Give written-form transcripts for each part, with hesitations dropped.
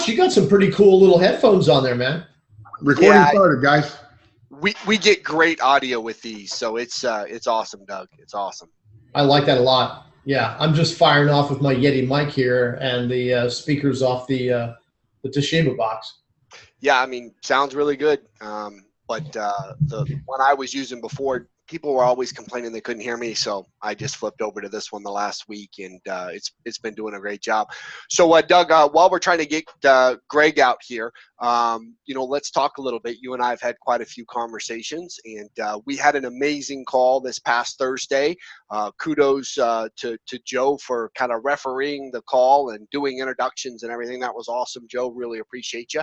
Josh, you got some pretty cool little headphones on there, man. Recording started, guys. We get great audio with these, so it's awesome, Doug. It's awesome. I like that a lot. Yeah, I'm just firing off with my Yeti mic here and the speakers off the Toshiba box. Yeah, I mean, sounds really good. But the one I was using before, people were always complaining they couldn't hear me, so I just flipped over to this one the last week, and it's been doing a great job. So, Doug, while we're trying to get Greg out here, let's talk a little bit. You and I have had quite a few conversations, and we had an amazing call this past Thursday. Kudos to Joe for kind of refereeing the call and doing introductions and everything. That was awesome, Joe. Really appreciate you.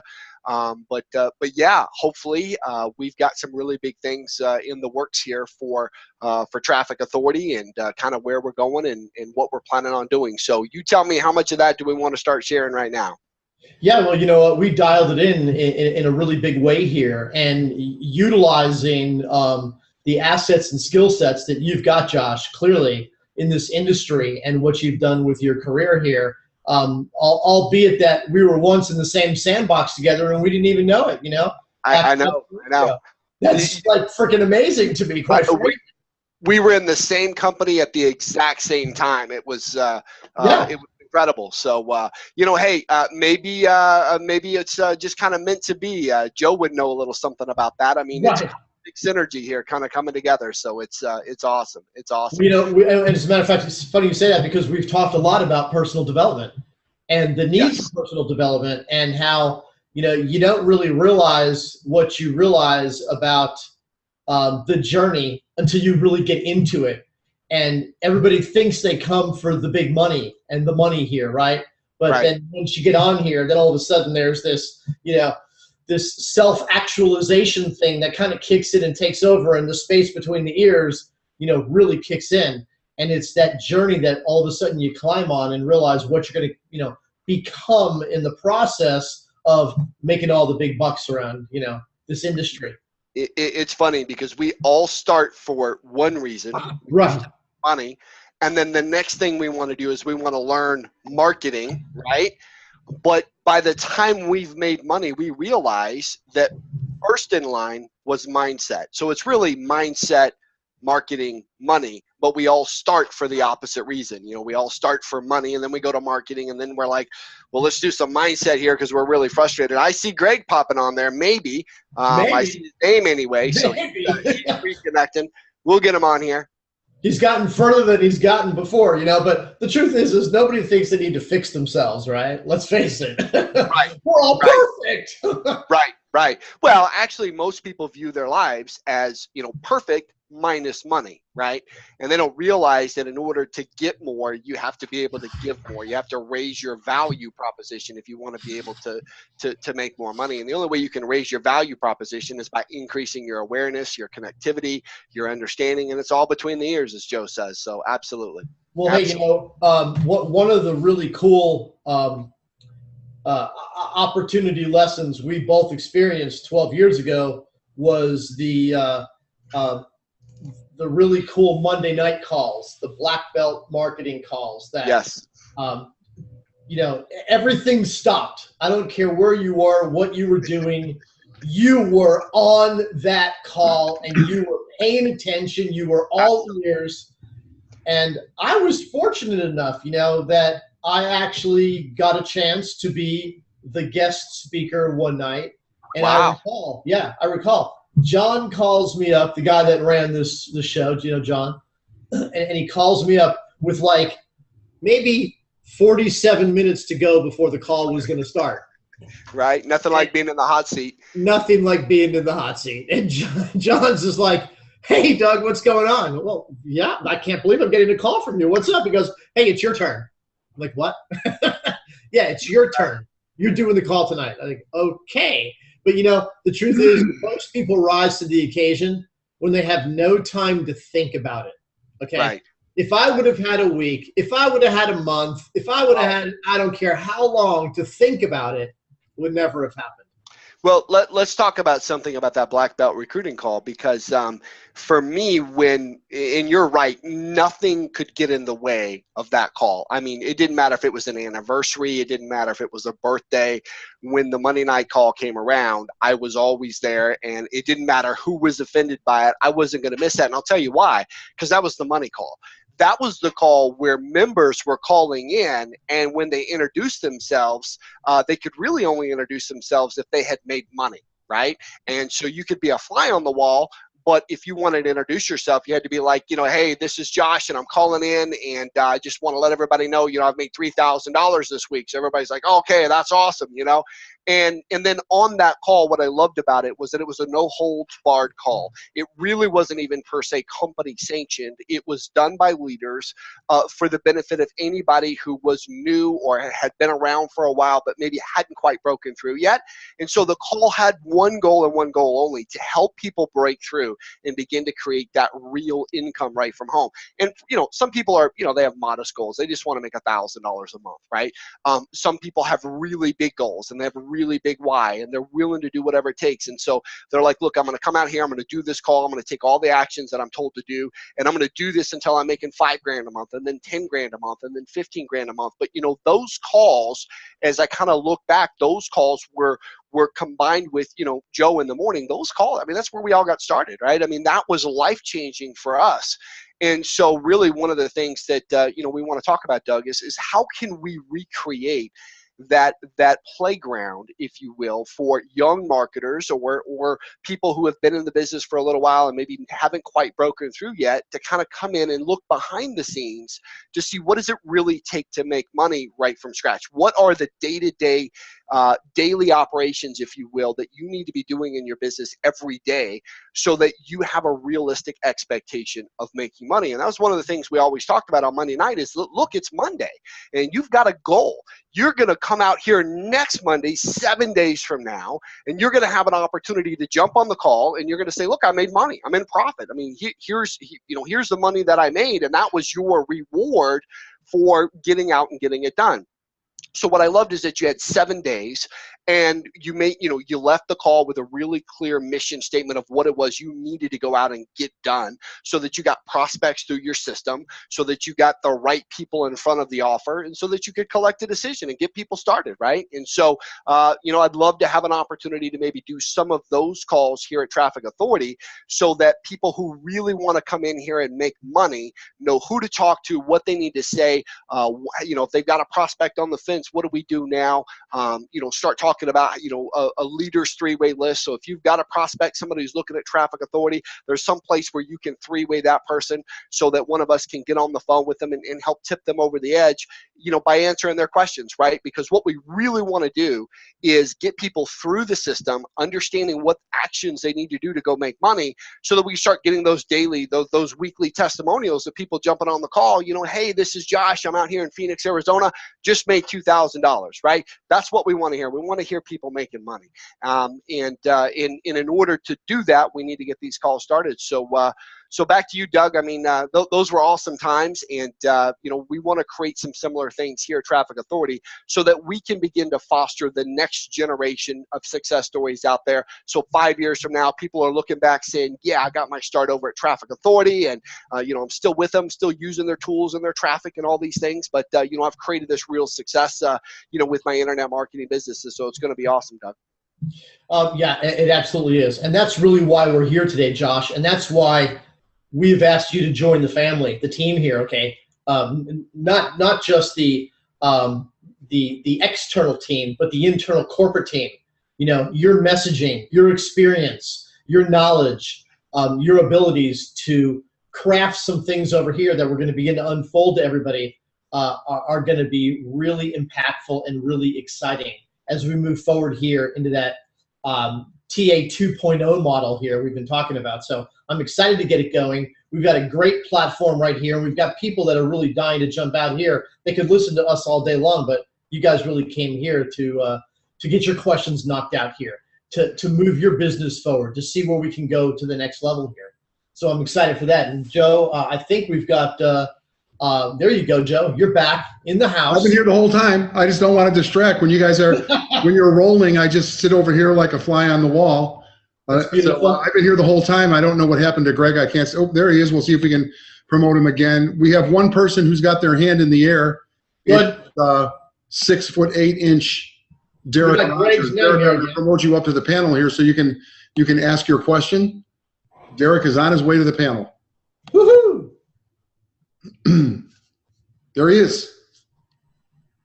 But yeah, hopefully we've got some really big things in the works here for Traffic Authority and kind of where we're going and what we're planning on doing. So you tell me, how much of that do we want to start sharing right now? Yeah, well, you know what, we dialed it in a really big way here, and utilizing the assets and skill sets that you've got, Josh, clearly in this industry and what you've done with your career here. Albeit that we were once in the same sandbox together and we didn't even know it, you know? I know. That's like freaking amazing to me, quite frankly. We were in the same company at the exact same time. It was it was incredible. So hey, maybe it's just kind of meant to be. Joe would know a little something about that. I mean, it's a big synergy here, kind of coming together. So it's awesome. It's awesome. You know, and as a matter of fact, it's funny you say that because we've talked a lot about personal development and the need for personal development, and how you don't really realize what you realize about the journey until you really get into it. And everybody thinks they come for the big money and the money here, right? But then once you get on here, then all of a sudden there's this, this self-actualization thing that kind of kicks in and takes over, and the space between the ears, really kicks in. And it's that journey that all of a sudden you climb on and realize what you're going to, become in the process of making all the big bucks around, this industry. It's funny because we all start for one reason, right? Money. And then the next thing we want to do is we want to learn marketing, right? But by the time we've made money, we realize that first in line was mindset. So it's really mindset, marketing, money, but we all start for the opposite reason. We all start for money, and then we go to marketing, and then we're like, well, let's do some mindset here because we're really frustrated. I see Greg popping on there. Maybe. I see his name anyway, so he's reconnecting. We'll get him on here. He's gotten further than he's gotten before, but the truth is nobody thinks they need to fix themselves, right? Let's face it. Right. We're all perfect. Right. Well, actually, most people view their lives as, perfect minus money, right? And they don't realize that in order to get more, you have to be able to give more. You have to raise your value proposition if you want to be able to make more money. And the only way you can raise your value proposition is by increasing your awareness, your connectivity, your understanding, and it's all between the ears, as Joe says. So absolutely. Well, absolutely. Hey, one of the really cool opportunity lessons we both experienced 12 years ago was the really cool Monday night calls, the black belt marketing calls that, everything stopped. I don't care where you are, what you were doing, you were on that call and you were paying attention. You were all ears. And I was fortunate enough, that I actually got a chance to be the guest speaker one night. And I recall. John calls me up, the guy that ran the show, John, and he calls me up with like maybe 47 minutes to go before the call was going to start. Right. Nothing like being in the hot seat. Nothing like being in the hot seat. And John's just like, hey, Doug, what's going on? Well, yeah, I can't believe I'm getting a call from you. What's up? He goes, hey, it's your turn. I'm like, what? Yeah, it's your turn. You're doing the call tonight. I think, okay. But, the truth is most people rise to the occasion when they have no time to think about it, okay? Right. If I would have had a week, if I would have had a month, if I would have had, I don't care how long to think about it, would never have happened. Well, let's talk about something about that black belt recruiting call, because for me, and you're right, nothing could get in the way of that call. I mean, it didn't matter if it was an anniversary. It didn't matter if it was a birthday. When the Monday night call came around, I was always there, and it didn't matter who was offended by it. I wasn't going to miss that, and I'll tell you why, because that was the money call. That was the call where members were calling in, and when they introduced themselves, they could really only introduce themselves if they had made money, right? And so you could be a fly on the wall, but if you wanted to introduce yourself, you had to be like, hey, this is Josh, and I'm calling in, and I just want to let everybody know, I've made $3,000 this week. So everybody's like, okay, that's awesome, And then on that call, what I loved about it was that it was a no holds barred call. It really wasn't even per se company sanctioned. It was done by leaders for the benefit of anybody who was new or had been around for a while but maybe hadn't quite broken through yet. And so the call had one goal and one goal only: to help people break through and begin to create that real income right from home. And some people are, they have modest goals. They just want to make $1,000 a month, right? Some people have really big goals, and they have really big why, and they're willing to do whatever it takes. And so they're like, look, I'm going to come out here, I'm going to do this call, I'm going to take all the actions that I'm told to do, and I'm going to do this until I'm making $5,000 a month, and then $10,000 a month, and then $15,000 a month. But those calls, as I kind of look back, those calls were combined with, Joe in the morning. Those calls, I mean, that's where we all got started, right? I mean, that was life-changing for us. And so really one of the things that, we want to talk about, Doug, is how can we recreate that playground, if you will, for young marketers or people who have been in the business for a little while and maybe haven't quite broken through yet, to kind of come in and look behind the scenes to see what does it really take to make money right from scratch. What are the day-to-day daily operations, if you will, that you need to be doing in your business every day so that you have a realistic expectation of making money. And that was one of the things we always talked about on Monday night is, look, it's Monday and you've got a goal. You're going to come out here next Monday, 7 days from now, and you're going to have an opportunity to jump on the call and you're going to say, look, I made money. I'm in profit. I mean, here's the money that I made, and that was your reward for getting out and getting it done. So what I loved is that you had 7 days, and you left the call with a really clear mission statement of what it was you needed to go out and get done, so that you got prospects through your system, so that you got the right people in front of the offer, and so that you could collect a decision and get people started, right? And so, I'd love to have an opportunity to maybe do some of those calls here at Traffic Authority, so that people who really want to come in here and make money know who to talk to, what they need to say. If they've got a prospect on the fence, what do we do now? Start talking about, a leaders three-way list. So if you've got a prospect, somebody who's looking at Traffic Authority, there's some place where you can three-way that person so that one of us can get on the phone with them and help tip them over the edge, by answering their questions, right? Because what we really want to do is get people through the system, understanding what actions they need to do to go make money, so that we start getting those daily, those weekly testimonials of people jumping on the call, hey, this is Josh, I'm out here in Phoenix, Arizona, just made $2,000, right? That's what we want to hear. We want to hear people making money. In order to do that, we need to get these calls started. So back to you, Doug. I mean, those were awesome times, and we want to create some similar things here at Traffic Authority so that we can begin to foster the next generation of success stories out there. So 5 years from now, people are looking back saying, yeah, I got my start over at Traffic Authority, and I'm still with them, still using their tools and their traffic and all these things. But I've created this real success, with my internet marketing businesses. So it's going to be awesome, Doug. Yeah, it absolutely is, and that's really why we're here today, Josh, and that's why we've asked you to join the family, the team here. Okay, not just the external team, but the internal corporate team. Your messaging, your experience, your knowledge, your abilities to craft some things over here that we're going to begin to unfold to everybody are going to be really impactful and really exciting as we move forward here into that TA 2.0 model here we've been talking about. So I'm excited to get it going. We've got a great platform right here. We've got people that are really dying to jump out here. They could listen to us all day long, but you guys really came here to get your questions knocked out here, to move your business forward, to see where we can go to the next level here. So I'm excited for that. And Joe, I think we've got There you go, Joe. You're back in the house. I've been here the whole time. I just don't want to distract. When you guys are, when you're rolling, I just sit over here like a fly on the wall. I've been here the whole time. I don't know what happened to Greg. I can't. Oh, there he is. We'll see if we can promote him again. We have one person who's got their hand in the air. Good. 6 foot 8 inch Derek. Derek, I'm going to promote you up to the panel here so you can ask your question. Derek is on his way to the panel. Woohoo! There he is.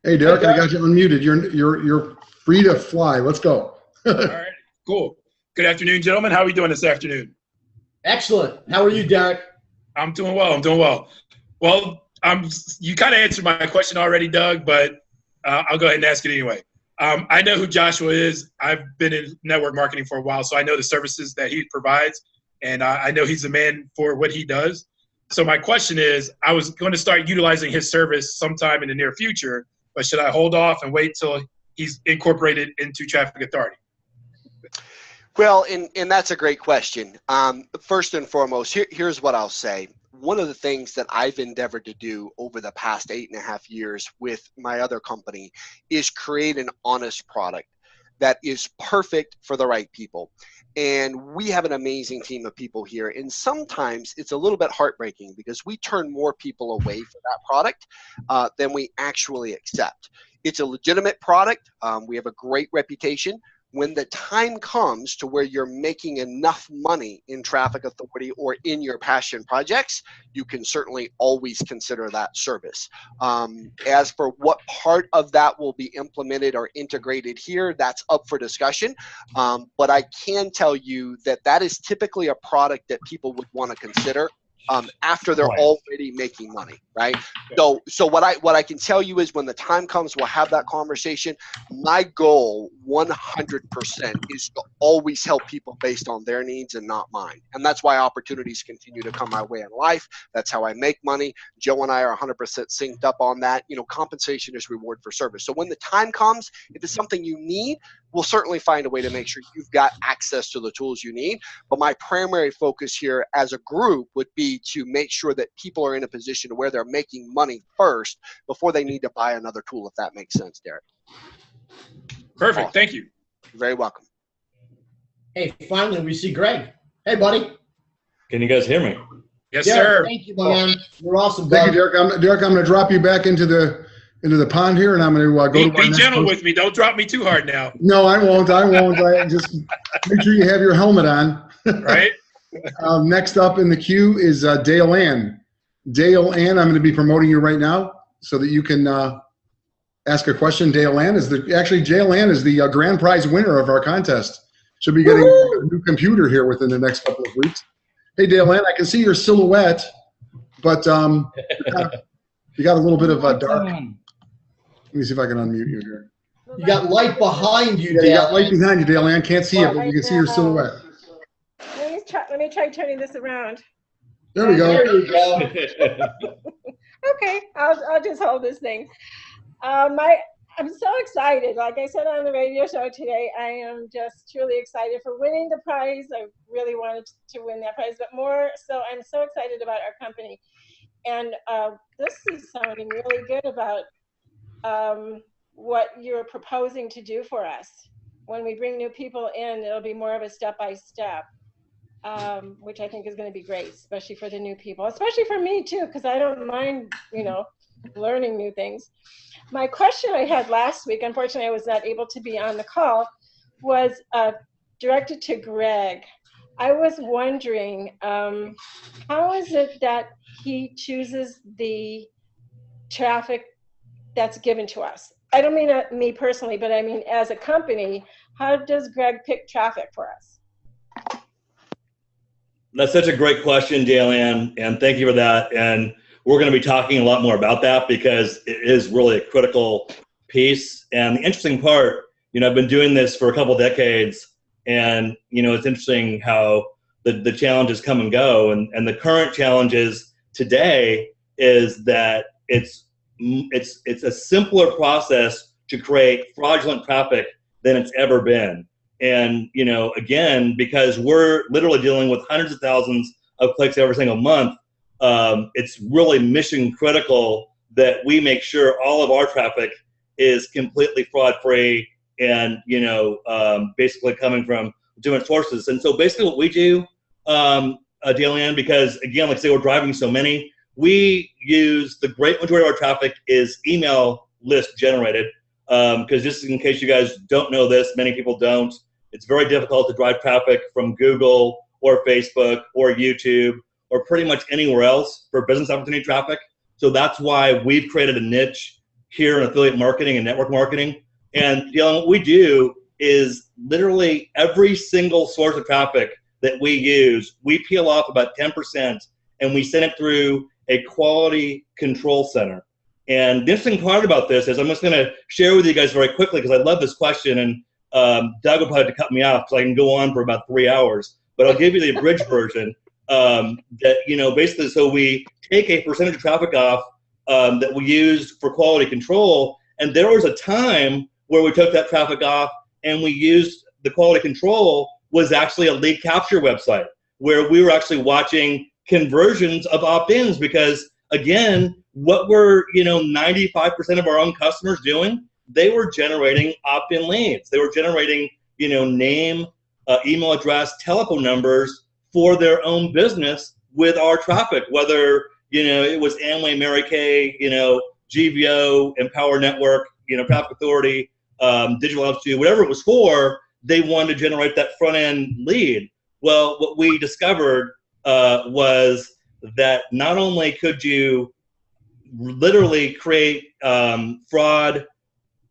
Hey, Derek, I got you unmuted. You're free to fly. Let's go. All right, cool. Good afternoon, gentlemen. How are we doing this afternoon? Excellent. How are you, Derek? I'm doing well. Well, you kind of answered my question already, Doug, but I'll go ahead and ask it anyway. I know who Joshua is. I've been in network marketing for a while, so I know the services that he provides, and I know he's the man for what he does. So my question is, I was going to start utilizing his service sometime in the near future, but should I hold off and wait till he's incorporated into Traffic Authority? Well, and that's a great question. First and foremost, here's what I'll say. One of the things that I've endeavored to do over the past 8.5 years with my other company is create an honest product that is perfect for the right people. And we have an amazing team of people here. And sometimes it's a little bit heartbreaking because we turn more people away for that product than we actually accept. It's a legitimate product. We have a great reputation. When the time comes to where you're making enough money in Traffic Authority or in your passion projects, you can certainly always consider that service. As for what part of that will be implemented or integrated here, that's up for discussion. But I can tell you that that is typically a product that people would want to consider after they're already making money, right? So what I can tell you is when the time comes, we'll have that conversation. My goal 100% is to always help people based on their needs and not mine. And that's why opportunities continue to come my way in life. That's how I make money. Joe and I are 100% synced up on that. You know, compensation is reward for service. So when the time comes, if it's something you need, we'll certainly find a way to make sure you've got access to the tools you need. But my primary focus here as a group would be to make sure that people are in a position where they're making money first before they need to buy another tool, if that makes sense, Derek. Perfect. Awesome. Thank you. You're very welcome. Hey, finally we see Greg. Hey, buddy. Can you guys hear me? Yes, Yeah, sir. thank you, man. You're awesome, Thank bud. you, Derek. Derek, I'm going to drop you back into the pond here, and I'm going to go to Be gentle with me. Don't drop me too hard now. No, I won't. I just make sure you have your helmet on. Right? Next up in the queue is Dale Ann. Dale Ann, I'm going to be promoting you right now so that you can ask a question. Dale Ann is Dale Ann is the grand prize winner of our contest. She'll be getting a new computer here within the next couple of weeks. Hey, Dale Ann, I can see your silhouette, but you got a little bit of a dark. Let me see if I can unmute you here. You got light behind you, Yeah, you Dale. got light behind you, Dale Ann. Can't see it, but you can see your silhouette. Let me try turning this around. There we go. There you go. Okay, I'll just hold this thing. I'm so excited. Like I said on the radio show today, I am just truly excited for winning the prize. I really wanted to win that prize, but more so, I'm so excited about our company. And this is sounding really good about what you're proposing to do for us. When we bring new people in, it'll be more of a step-by-step, which I think is going to be great, especially for the new people, especially for me too, because I don't mind, learning new things. My question I had last week, unfortunately I was not able to be on the call, was directed to Greg. I was wondering, how is it that he chooses the traffic that's given to us? I don't mean me personally, but I mean as a company, how does Greg pick traffic for us? That's such a great question, Dale Ann, and thank you for that. And we're going to be talking a lot more about that because it is really a critical piece. And the interesting part, I've been doing this for a couple decades, and it's interesting how the challenges come and go. And the current challenges today is that it's a simpler process to create fraudulent traffic than it's ever been. And, again, because we're literally dealing with hundreds of thousands of clicks every single month, it's really mission critical that we make sure all of our traffic is completely fraud free and, you know, basically coming from different sources. And so basically what we do, Dale-Ann, because again, like I say, we're driving so many, we use the great majority of our traffic is email list generated. Because just in case you guys don't know this, many people don't, it's very difficult to drive traffic from Google or Facebook or YouTube or pretty much anywhere else for business opportunity traffic. So that's why we've created a niche here in affiliate marketing and network marketing. And you know, what we do is literally every single source of traffic that we use, we peel off about 10% and we send it through a quality control center. And the interesting part about this is I'm just going to share with you guys very quickly because I love this question, and Doug will probably have to cut me off because I can go on for about 3 hours, but I'll give you the abridged version. That, you know, basically, so we take a percentage of traffic off that we used for quality control, and there was a time where we took that traffic off and we used the quality control was actually a lead capture website where we were actually watching conversions of opt-ins because, again, what were, you know, 95% of our own customers doing? They were generating opt-in leads. They were generating, you know, name, email address, telephone numbers for their own business with our traffic, whether, you know, it was Amway, Mary Kay, you know, GVO, Empower Network, you know, Traffic Authority, Digital Altitude, whatever it was for, they wanted to generate that front-end lead. Well, what we discovered was that not only could you literally create fraud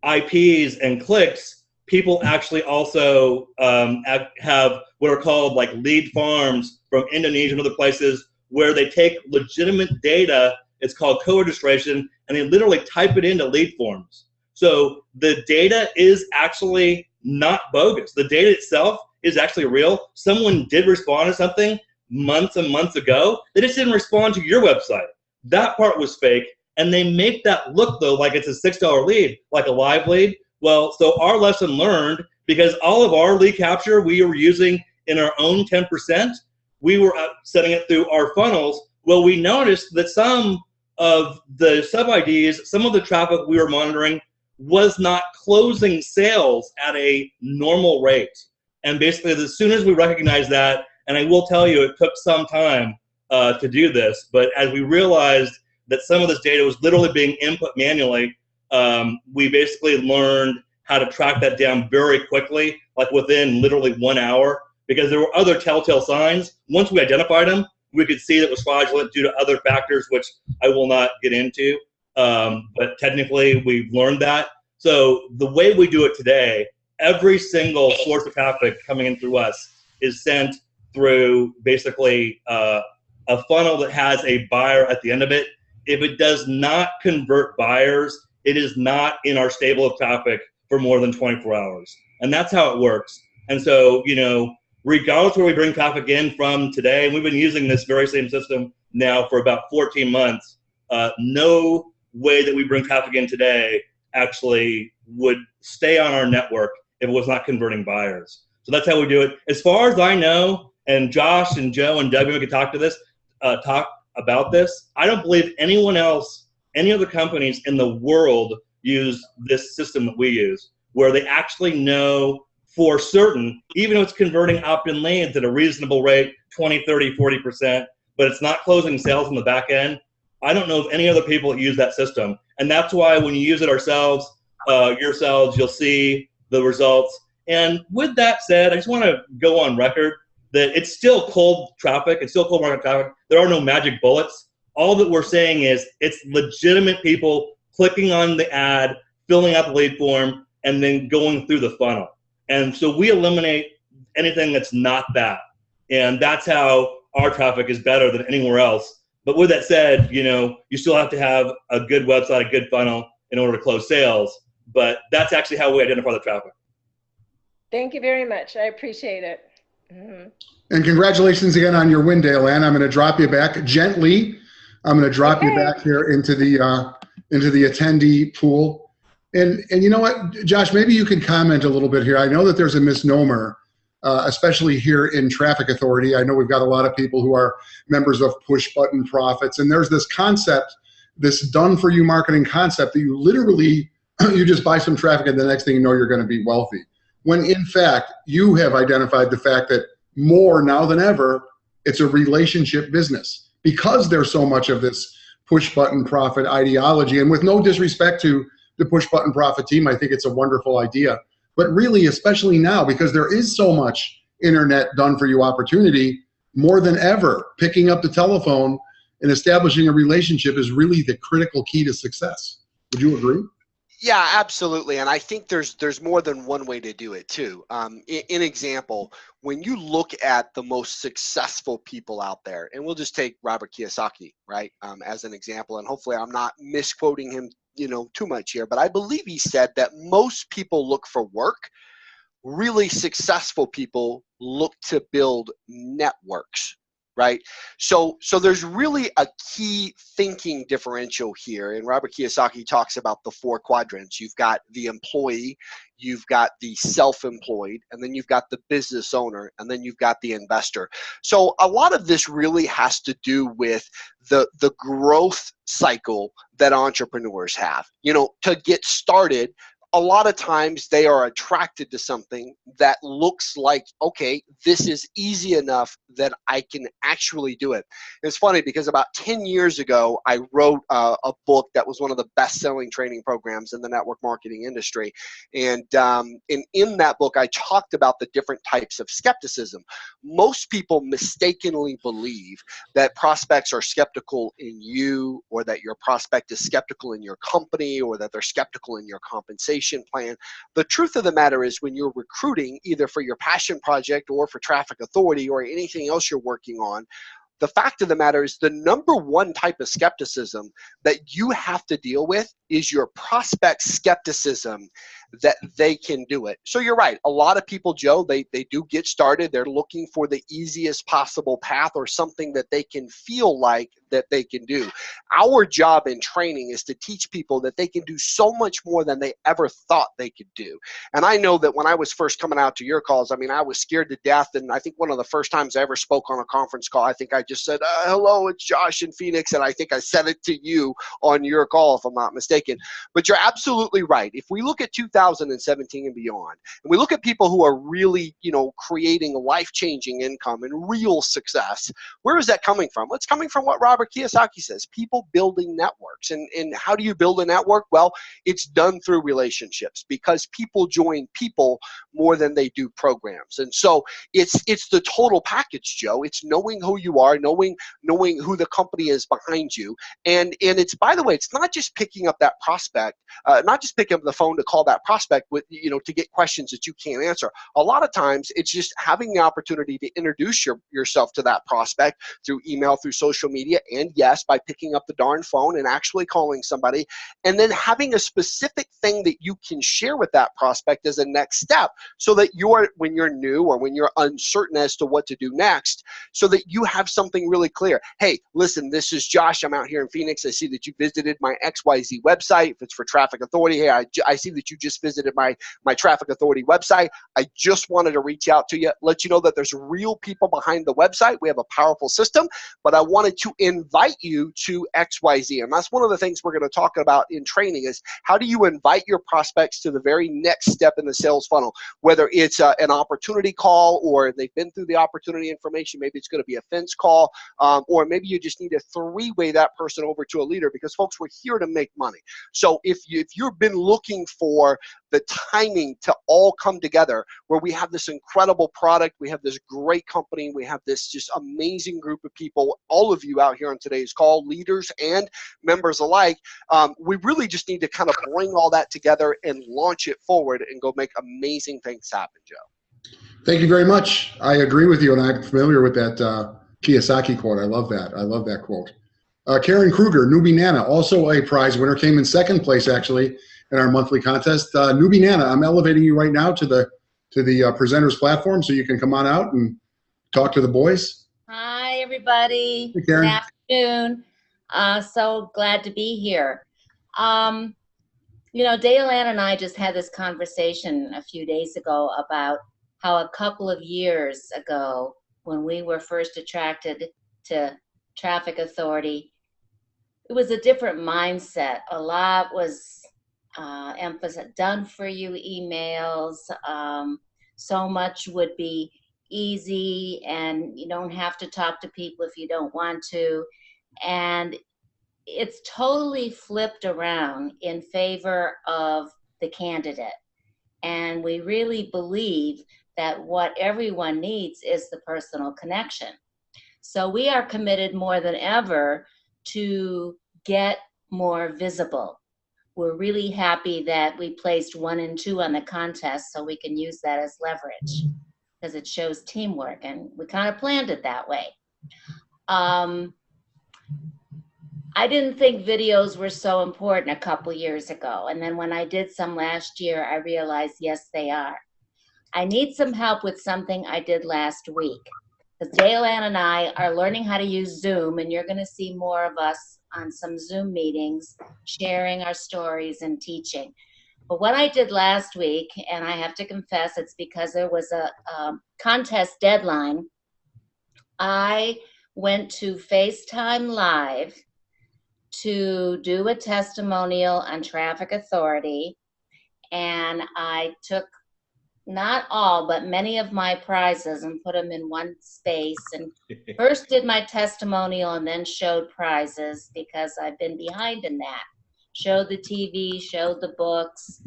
IPs and clicks, people actually also have what are called like lead farms from Indonesia and other places where they take legitimate data, it's called co-registration, and they literally type it into lead forms. So the data is actually not bogus. The data itself is actually real. Someone did respond to something months and months ago. They just didn't respond to your website. That part was fake, and they make that look, though, like it's a $6 lead, like a live lead. Well, so our lesson learned, because all of our lead capture we were using in our own 10%, we were sending it through our funnels. Well, we noticed that some of the sub-IDs, some of the traffic we were monitoring was not closing sales at a normal rate. And basically, as soon as we recognized that, and I will tell you, it took some time to do this, but as we realized that some of this data was literally being input manually, we basically learned how to track that down very quickly, like within literally 1 hour, because there were other telltale signs. Once we identified them, we could see that it was fraudulent due to other factors, which I will not get into. But technically, we've learned that. So the way we do it today, every single source of traffic coming in through us is sent through basically a funnel that has a buyer at the end of it. If it does not convert buyers, it is not in our stable of traffic for more than 24 hours. And that's how it works. And so, you know, regardless where we bring traffic in from today, and we've been using this very same system now for about 14 months, no way that we bring traffic in today actually would stay on our network if it was not converting buyers. So that's how we do it. As far as I know, and Josh and Joe and Debbie, we could talk about this. I don't believe anyone else, any other companies in the world use this system that we use, where they actually know for certain, even if it's converting opt-in leads at a reasonable rate, 20, 30, 40%, but it's not closing sales on the back end. I don't know of any other people that use that system. And that's why when you use it yourselves, you'll see the results. And with that said, I just want to go on record that it's still cold traffic. It's still cold market traffic. There are no magic bullets. All that we're saying is it's legitimate people clicking on the ad, filling out the lead form, and then going through the funnel. And so we eliminate anything that's not that. And that's how our traffic is better than anywhere else. But with that said, you know, you still have to have a good website, a good funnel in order to close sales. But that's actually how we identify the traffic. Thank you very much. I appreciate it. Mm-hmm. And congratulations again on your win, Dale-Ann. I'm going to drop you back gently. I'm going to drop you back here into the attendee pool. And you know what, Josh, maybe you can comment a little bit here. I know that there's a misnomer especially here in Traffic Authority. I know we've got a lot of people who are members of Push Button Profits, and there's this concept, this done-for-you marketing concept that you literally, you just buy some traffic and the next thing you know, you're going to be wealthy. When in fact, you have identified the fact that more now than ever, it's a relationship business because there's so much of this push button profit ideology. And with no disrespect to the Push Button Profit team, I think it's a wonderful idea. But really, especially now, because there is so much internet done for you opportunity, more than ever, picking up the telephone and establishing a relationship is really the critical key to success. Would you agree? Yeah, absolutely. And I think there's more than one way to do it too. In example, when you look at the most successful people out there, and we'll just take Robert Kiyosaki, right, as an example, and hopefully I'm not misquoting him, too much here, but I believe he said that most people look for work. Really successful people look to build networks. Right. So there's really a key thinking differential here. And Robert Kiyosaki talks about the 4 quadrants. You've got the employee, you've got the self-employed, and then you've got the business owner, and then you've got the investor. So a lot of this really has to do with the growth cycle that entrepreneurs have. To get started, a lot of times they are attracted to something that looks like, okay, this is easy enough that I can actually do it. It's funny because about 10 years ago, I wrote a book that was one of the best-selling training programs in the network marketing industry. And in that book, I talked about the different types of skepticism. Most people mistakenly believe that prospects are skeptical in you, or that your prospect is skeptical in your company, or that they're skeptical in your compensation plan. The truth of the matter is, when you're recruiting either for your passion project or for Traffic Authority or anything else you're working on, the fact of the matter is the number one type of skepticism that you have to deal with is your prospect skepticism that they can do it. So you're right. A lot of people, Joe, they do get started. They're looking for the easiest possible path or something that they can feel like that they can do. Our job in training is to teach people that they can do so much more than they ever thought they could do. And I know that when I was first coming out to your calls, I was scared to death. And I think one of the first times I ever spoke on a conference call, I think I just said, hello, it's Josh in Phoenix. And I think I said it to you on your call, if I'm not mistaken. But you're absolutely right. If we look at 2017 and beyond, and we look at people who are really, creating life-changing income and real success, where is that coming from? Well, it's coming from what Robert Kiyosaki says, people building networks. And how do you build a network? Well, it's done through relationships, because people join people more than they do programs. And so it's the total package, Joe. It's knowing who you are, knowing who the company is behind you. And it's, by the way, it's not just picking up that prospect, not just picking up the phone to call that prospect with, to get questions that you can't answer. A lot of times it's just having the opportunity to introduce yourself to that prospect through email, through social media, and yes, by picking up the darn phone and actually calling somebody, and then having a specific thing that you can share with that prospect as a next step, so that when you're new or when you're uncertain as to what to do next, so that you have something really clear. Hey, listen, this is Josh. I'm out here in Phoenix. I see that you visited my XYZ website. If it's for Traffic Authority, hey, I see that you just visited my Traffic Authority website. I just wanted to reach out to you, let you know that there's real people behind the website. We have a powerful system, but I wanted to invite you to XYZ. And that's one of the things we're going to talk about in training, is how do you invite your prospects to the very next step in the sales funnel, whether it's an opportunity call, or they've been through the opportunity information, maybe it's going to be a fence call, or maybe you just need to three-way that person over to a leader, because folks, we're here to make money. So if you've been looking for the timing to all come together, where we have this incredible product, we have this great company, we have this just amazing group of people, all of you out here on today's call, leaders and members alike, we really just need to kind of bring all that together and launch it forward and go make amazing things happen, Joe. Thank you very much. I agree with you, and I'm familiar with that Kiyosaki quote. I love that. I love that quote. Karen Kruger, Newbie Nana, also a prize winner, came in second place actually in our monthly contest. Newbie Nana, I'm elevating you right now to the presenters platform, so you can come on out and talk to the boys. Hi, everybody. Hey, Karen. Good afternoon. So glad to be here. Dale Ann and I just had this conversation a few days ago about how a couple of years ago, when we were first attracted to Traffic Authority, it was a different mindset. A lot was emphasized, done for you emails. So much would be easy, and you don't have to talk to people if you don't want to. And it's totally flipped around in favor of the candidate. And we really believe that what everyone needs is the personal connection. So we are committed more than ever to get more visible. We're really happy that we placed 1 and 2 on the contest, so we can use that as leverage, because it shows teamwork, and we kind of planned it that way. I didn't think videos were so important a couple years ago, and then when I did some last year, I realized, yes, they are. I need some help with something I did last week, because Dale Ann and I are learning how to use Zoom, and you're going to see more of us on some Zoom meetings, sharing our stories and teaching. But what I did last week, and I have to confess, it's because there was a contest deadline, I went to FaceTime Live to do a testimonial on Traffic Authority, and I took not all, but many of my prizes and put them in one space, and first did my testimonial and then showed prizes, because I've been behind in that. Showed the TV, showed the books,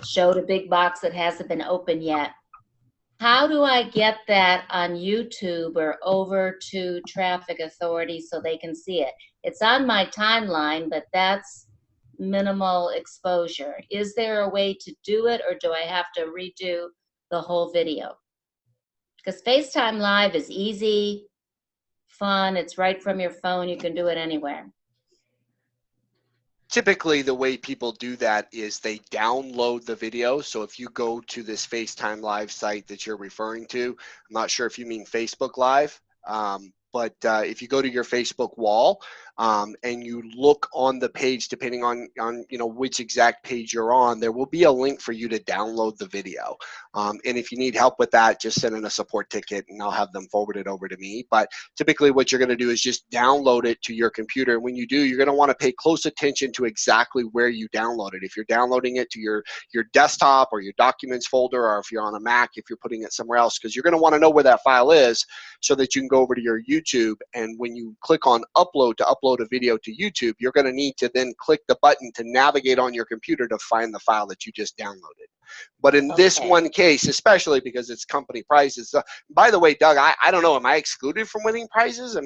showed a big box that hasn't been opened yet. How do I get that on YouTube or over to Traffic Authority so they can see it? It's on my timeline, but that's minimal exposure. Is there a way to do it, or do I have to redo the whole video? Because FaceTime Live is easy, fun, it's right from your phone, you can do it anywhere. Typically, the way people do that is they download the video. So if you go to this FaceTime Live site that you're referring to, I'm not sure if you mean Facebook Live, but if you go to your Facebook wall and you look on the page, depending on which exact page you're on, there will be a link for you to download the video. And if you need help with that, just send in a support ticket and I'll have them forward it over to me. But typically what you're going to do is just download it to your computer. And when you do, you're going to want to pay close attention to exactly where you download it. If you're downloading it to your desktop or your documents folder, or if you're on a Mac, if you're putting it somewhere else, because you're going to want to know where that file is so that you can go over to your YouTube. And when you click on upload to upload a video to YouTube, you're going to need to then click the button to navigate on your computer to find the file that you just downloaded. But in this one case, especially because it's company prizes, by the way, Doug, I don't know, am I excluded from winning prizes?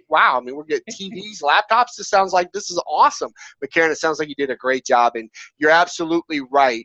Wow. We're getting TVs, laptops. This is awesome. But Karen, it sounds like you did a great job, and you're absolutely right.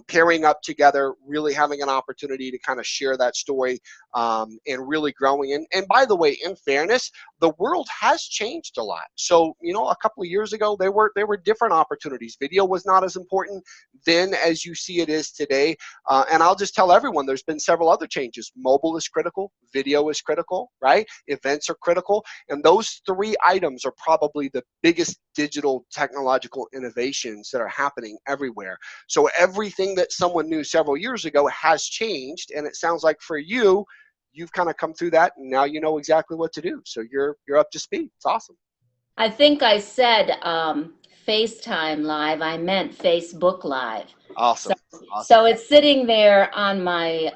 Pairing up together, really having an opportunity to kind of share that story and really growing. And by the way, in fairness, the world has changed a lot. So, a couple of years ago, there were different opportunities. Video was not as important then as you see it is today. And I'll just tell everyone, there's been several other changes. Mobile is critical. Video is critical, right? Events are critical. And those 3 items are probably the biggest digital technological innovations that are happening everywhere. So everything that someone knew several years ago has changed. And it sounds like for you, you've kind of come through that, and now you know exactly what to do. So you're up to speed. It's awesome. I think I said FaceTime Live. I meant Facebook Live. Awesome. So it's sitting there on my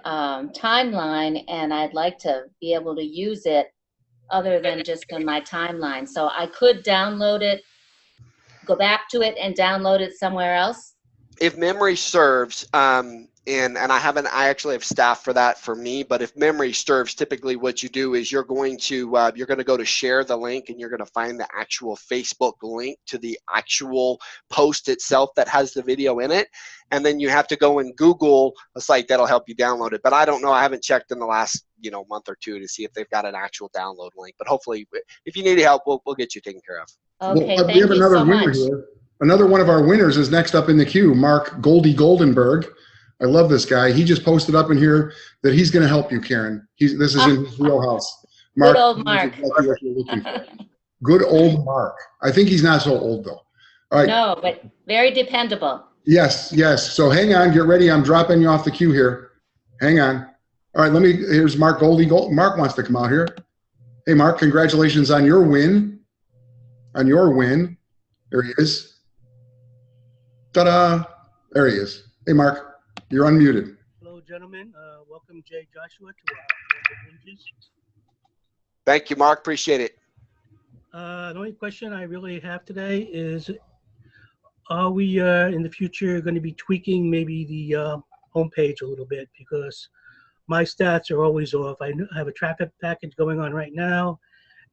timeline, and I'd like to be able to use it other than just on my timeline. So I could download it, go back to it, and download it somewhere else. If memory serves, and I actually have staff for that for me, but if memory serves, typically what you do is you're going to go to share the link, and you're going to find the actual Facebook link to the actual post itself that has the video in it. And then you have to go and Google a site that'll help you download it. But I don't know, I haven't checked in the last month or 2 to see if they've got an actual download link. But hopefully, if you need help, we'll get you taken care of. Okay, we have another winner here. Another one of our winners is next up in the queue, Mark Goldie Goldenberg. I love this guy. He just posted up in here that he's going to help you, Karen. This is in his wheelhouse. Good old Mark. Exactly what you're looking for. Good old Mark. I think he's not so old, though. All right. No, but very dependable. Yes. So hang on. Get ready. I'm dropping you off the queue here. Hang on. All right, here's Mark Goldie. Mark wants to come out here. Hey, Mark, congratulations on your win. There he is. Ta-da. There he is. Hey, Mark, you're unmuted. Hello, gentlemen. Welcome, Jay Joshua, to our Ninjas. Thank you, Mark. Appreciate it. The only question I really have today is, are we in the future going to be tweaking maybe the homepage a little bit, because my stats are always off. I have a traffic package going on right now,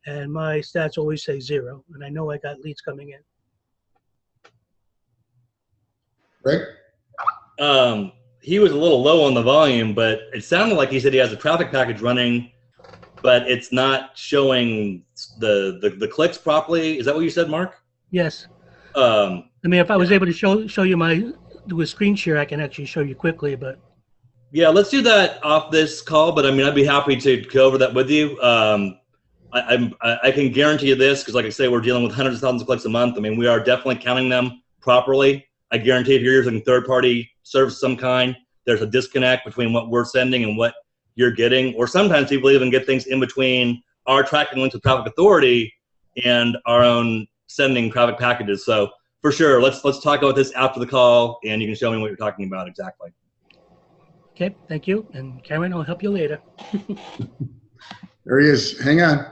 and my stats always say 0, and I know I got leads coming in. Greg? He was a little low on the volume, but it sounded like he said he has a traffic package running, but it's not showing the clicks properly. Is that what you said, Mark? Yes. I mean, if I was able to show you do a screen share, I can actually show you quickly, but. Yeah, let's do that off this call, but I mean, I'd be happy to go over that with you. I can guarantee you this, because like I say, we're dealing with hundreds of thousands of clicks a month. I mean, we are definitely counting them properly. I guarantee if you're using third-party service of some kind, there's a disconnect between what we're sending and what you're getting. Or sometimes people even get things in between our tracking links with Traffic Authority and our own sending traffic packages. So for sure, let's talk about this after the call, and you can show me what you're talking about exactly. Okay, thank you. And Karen, I'll help you later. There he is. Hang on.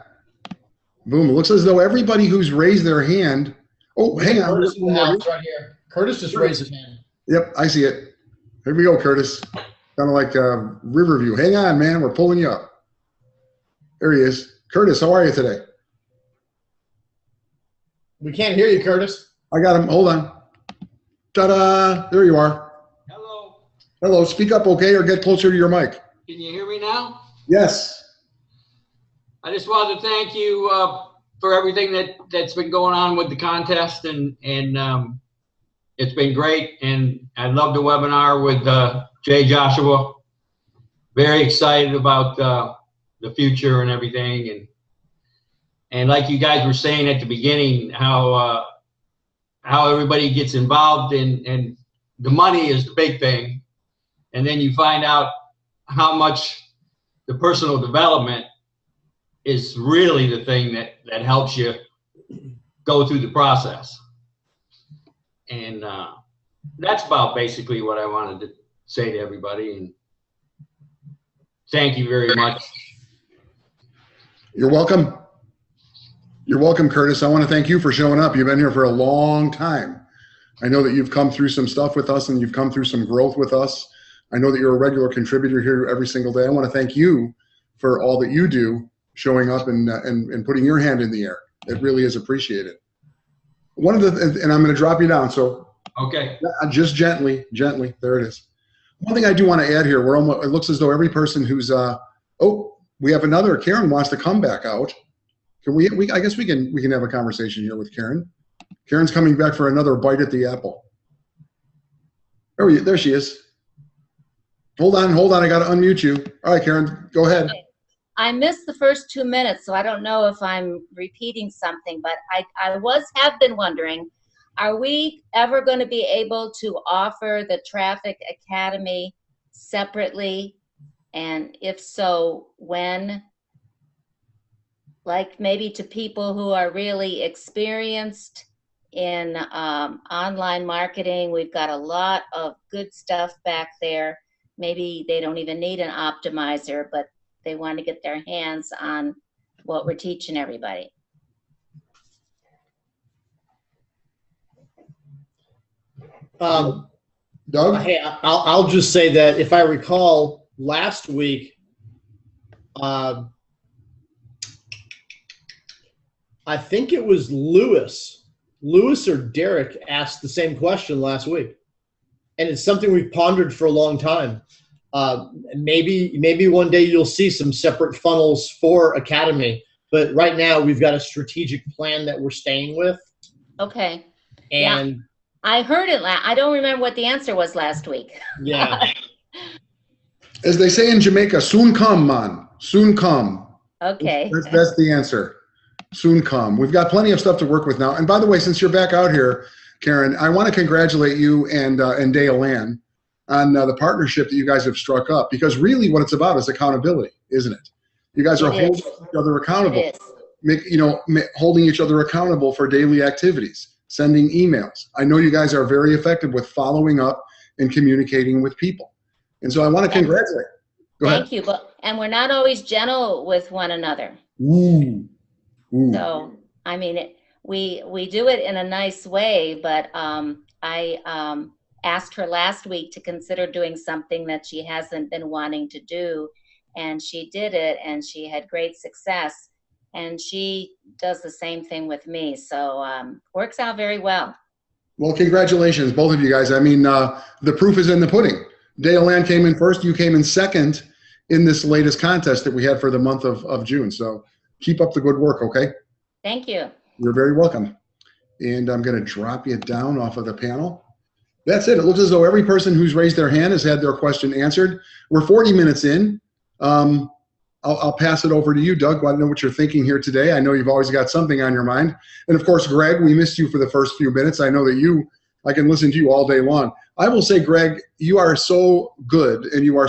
Boom. It looks as though everybody who's raised their hand. Oh, hang on. Curtis in the house right here. Curtis just raised his hand. Yep, I see it. Here we go, Curtis. Kind of like Riverview. Hang on, man. We're pulling you up. There he is. Curtis, how are you today? We can't hear you, Curtis. I got him. Hold on. Ta-da. There you are. Hello. Hello. Speak up, okay, or get closer to your mic. Can you hear me now? Yes. I just wanted to thank you for everything that's been going on with the contest, and it's been great. And I love the webinar with Jay Joshua. Very excited about the future and everything. And like you guys were saying at the beginning, how everybody gets involved and the money is the big thing. And then you find out how much the personal development is really the thing that helps you go through the process. And that's about basically what I wanted to say to everybody. And thank you very much. You're welcome. You're welcome, Curtis. I want to thank you for showing up. You've been here for a long time. I know that you've come through some stuff with us, and you've come through some growth with us. I know that you're a regular contributor here every single day. I want to thank you for all that you do, showing up and putting your hand in the air. It really is appreciated. And I'm going to drop you down. So okay, just gently. There it is. One thing I do want to add here, it looks as though every person who's we have another. Karen wants to come back out. Can we I guess we can have a conversation here with Karen. Karen's coming back for another bite at the apple. There she is. Hold on. I got to unmute you. All right, Karen, go ahead. I missed the first 2 minutes, so I don't know if I'm repeating something, but I have been wondering, are we ever going to be able to offer the Traffic Academy separately? And if so, when? Like maybe to people who are really experienced in online marketing. We've got a lot of good stuff back there. Maybe they don't even need an optimizer, but they want to get their hands on what we're teaching everybody. Doug? Hey, I'll just say that if I recall last week, I think it was Lewis or Derek asked the same question last week. And it's something we've pondered for a long time. Maybe one day you'll see some separate funnels for Academy, but right now we've got a strategic plan that we're staying with. Okay. And yeah. I heard it. I don't remember what the answer was last week. Yeah. As they say in Jamaica, soon come, man. Soon come. Okay. That's the answer. Soon come. We've got plenty of stuff to work with now. And by the way, since you're back out here, Karen, I want to congratulate you and Dale Ann. on the partnership that you guys have struck up, because really what it's about is accountability, isn't it? You guys are holding each other accountable, holding each other accountable for daily activities, sending emails. I know you guys are very effective with following up and communicating with people. And so I want to congratulate. Go ahead. Thank you. And we're not always gentle with one another. Ooh. So, I mean, we do it in a nice way, but I asked her last week to consider doing something that she hasn't been wanting to do, and she did it, and she had great success, and she does the same thing with me. So works out very well. Well, congratulations, both of you guys. I mean, the proof is in the pudding. Dale Ann came in first. You came in second in this latest contest that we had for the month of June. So keep up the good work, okay? Thank you. You're very welcome. And I'm going to drop you down off of the panel. That's it. It looks as though every person who's raised their hand has had their question answered. We're 40 minutes in. I'll pass it over to you, Doug. I know what you're thinking here today. I know you've always got something on your mind. And of course, Greg, we missed you for the first few minutes. I know that I can listen to you all day long. I will say, Greg, you are so good, and you are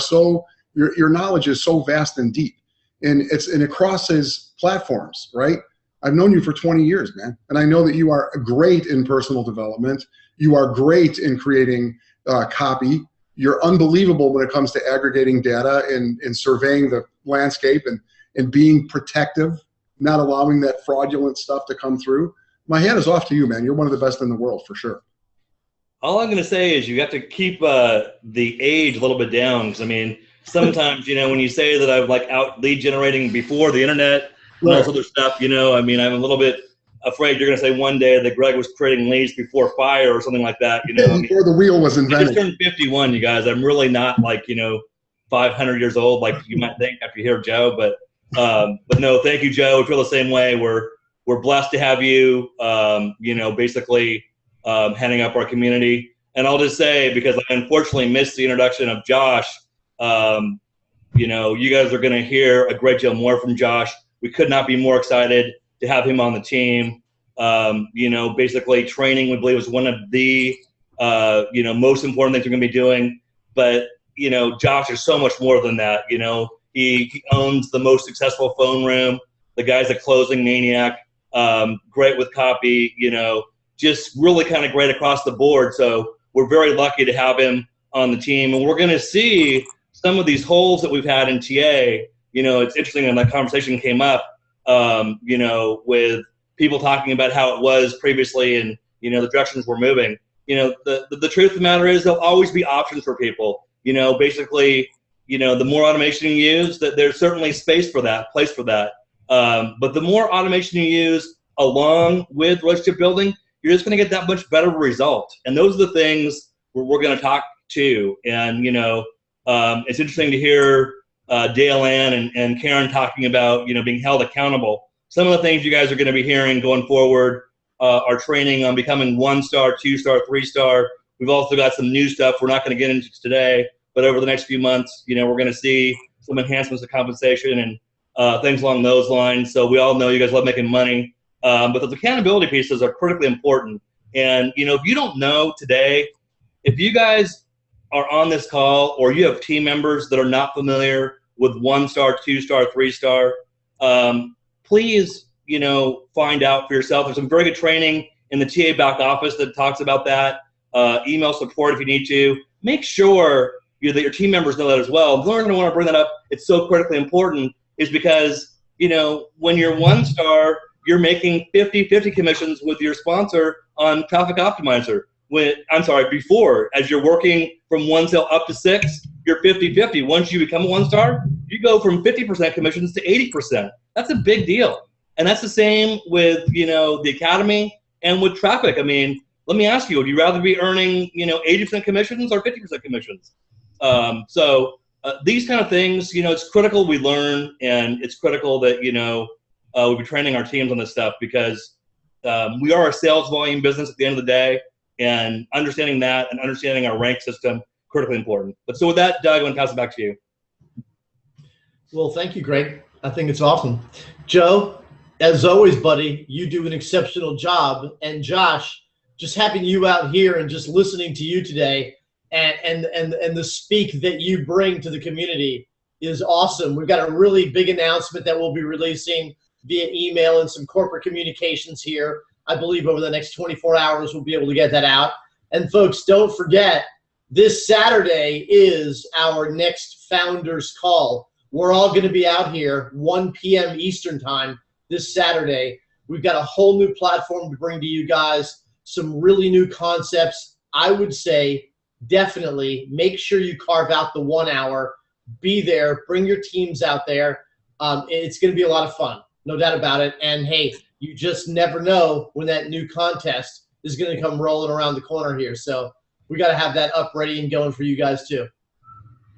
your knowledge is so vast and deep, and it crosses platforms, right? I've known you for 20 years, man, and I know that you are great in personal development. You are great in creating copy. You're unbelievable when it comes to aggregating data and surveying the landscape and being protective, not allowing that fraudulent stuff to come through. My hat is off to you, man. You're one of the best in the world for sure. All I'm going to say is you have to keep the age a little bit down. Because I mean, sometimes, when you say that I'm like out lead generating before the internet and all this other stuff, I mean, I'm a little bit afraid you're going to say one day that Greg was creating leads before fire or something like that. Before the wheel was invented. I just turned 51, you guys. I'm really not like, 500 years old like you might think after you hear Joe. But no, thank you, Joe. We feel the same way. We're blessed to have you, basically heading up our community. And I'll just say, because I unfortunately missed the introduction of Josh, you guys are going to hear a great deal more from Josh. We could not be more excited to have him on the team. Basically training, we believe, is one of the, most important things we're going to be doing. But, Josh is so much more than that. He owns the most successful phone room. The guy's a closing maniac, great with copy, just really kind of great across the board. So we're very lucky to have him on the team. And we're going to see some of these holes that we've had in TA. It's interesting when that conversation came up, with people talking about how it was previously and, the directions we're moving. The truth of the matter is there'll always be options for people. Basically, the more automation you use, that there's certainly space for that, place for that. But the more automation you use along with relationship building, you're just going to get that much better result. And those are the things we're going to talk to. And, it's interesting to hear Dale Ann and Karen talking about, being held accountable. Some of the things you guys are going to be hearing going forward are training on becoming 1-star, 2-star, 3-star. We've also got some new stuff we're not going to get into today, but over the next few months, we're going to see some enhancements to compensation and things along those lines. So we all know you guys love making money, but those accountability pieces are critically important. And, if you don't know today, if you guys are on this call or you have team members that are not familiar with 1-star, 2-star, 3-star, please, find out for yourself. There's some very good training in the TA back office that talks about that. Email support if you need to. Make sure that your team members know that as well. The reason I want to bring that up, it's so critically important, is because, when you're 1-star, you're making 50-50 commissions with your sponsor on Traffic Optimizer. Before, as you're working from 1 sale up to 6, you're 50-50. Once you become a 1-star, you go from 50% commissions to 80%. That's a big deal. And that's the same with, the Academy and with Traffic. I mean, let me ask you, would you rather be earning, 80% commissions or 50% commissions? These kind of things, it's critical we learn, and it's critical that, we'll be training our teams on this stuff, because we are a sales volume business at the end of the day, and understanding that and understanding our rank system, critically important. But so with that, Doug, I'm going to pass it back to you. Well, thank you, Greg. I think it's awesome. Joe, as always, buddy, you do an exceptional job. And Josh, just having you out here and just listening to you today and the speak that you bring to the community is awesome. We've got a really big announcement that we'll be releasing via email and some corporate communications here. I believe over the next 24 hours we'll be able to get that out. And folks, don't forget, this Saturday is our next Founders Call. We're all going to be out here 1 p.m. Eastern time this Saturday. We've got a whole new platform to bring to you guys, some really new concepts. I would say definitely make sure you carve out the 1 hour. Be there. Bring your teams out there. It's going to be a lot of fun. No doubt about it. And hey, you just never know when that new contest is going to come rolling around the corner here. So we got to have that up, ready, and going for you guys too.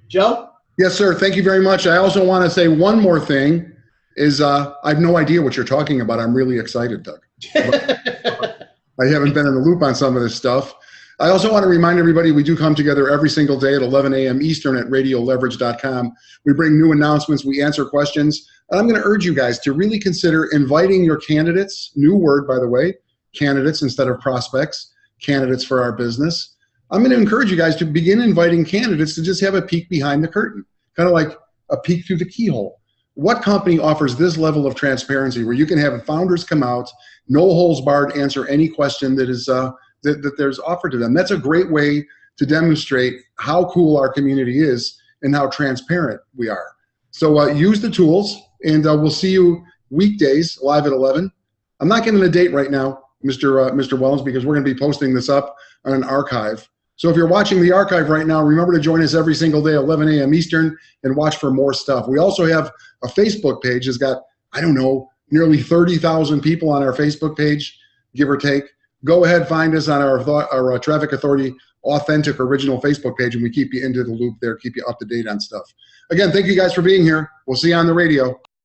Joe? Yes, sir. Thank you very much. I also want to say one more thing is I have no idea what you're talking about. I'm really excited, Doug. I haven't been in the loop on some of this stuff. I also want to remind everybody we do come together every single day at 11 a.m. Eastern at radioleverage.com. We bring new announcements. We answer questions. And I'm going to urge you guys to really consider inviting your candidates, new word, by the way, candidates instead of prospects, candidates for our business. I'm going to encourage you guys to begin inviting candidates to just have a peek behind the curtain, kind of like a peek through the keyhole. What company offers this level of transparency where you can have founders come out, no holes barred, answer any question that is that there's offered to them? That's a great way to demonstrate how cool our community is and how transparent we are. So use the tools, and we'll see you weekdays live at 11. I'm not giving a date right now, Mr. Wellens, because we're going to be posting this up on an archive. So if you're watching the archive right now, remember to join us every single day, 11 a.m. Eastern, and watch for more stuff. We also have a Facebook page. It's got, I don't know, nearly 30,000 people on our Facebook page, give or take. Go ahead, find us on our Traffic Authority authentic original Facebook page, and we keep you into the loop there, keep you up to date on stuff. Again, thank you guys for being here. We'll see you on the radio.